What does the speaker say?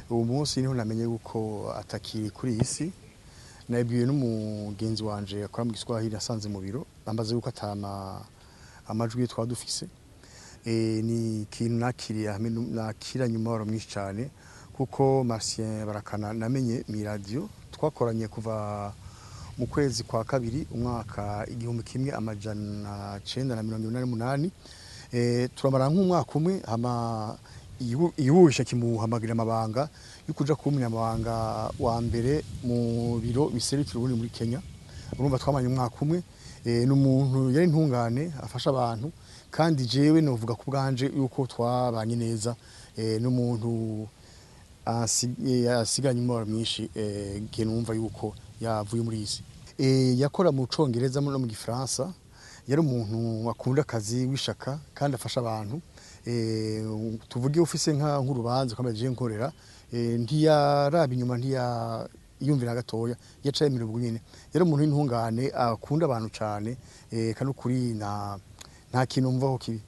ubu munsi niho namenye yuko atakiri kuri iyi si. Nabwiwe n'umugenzi wanje akora mu Giswahili asanze mu biro bambaze yuko atama amajwi twaba dufise. Ni ikintu nakira nyuma waro mwinshi cyane kuko Marcien Barakana namenye mi radio twakoranye kuva mu kwezi kwa kabiri umwaka 1988 turamara nk'umwaka umwe hama iwusha kimuhamagira amabanga yukuja kumenya amabanga wa mbere mu biro biserukira ubundi muri Kenya. Urumva twamanye umwaka umwe n'umuntu yari ntungane afasha abantu kandi jewe novuga ku bwanje yuko twabanye neza n'umuntu asiganye umubaro mwinshi gihe numva yuko yavuye muri isi. Yakora mu Congereza no mu Gifaransa, yari umuntu akunda akazi wishaka kandi afasha abantu. Tuvuge ufise nk'urubanza kwamaje nkorera ntiyaraba inyuma ntiyumvira gatoya yacaye mu rugo nyine. Yari umuntu w'intungane akunda abantu cyane kandi ukuri nta kintu mvaho kibi.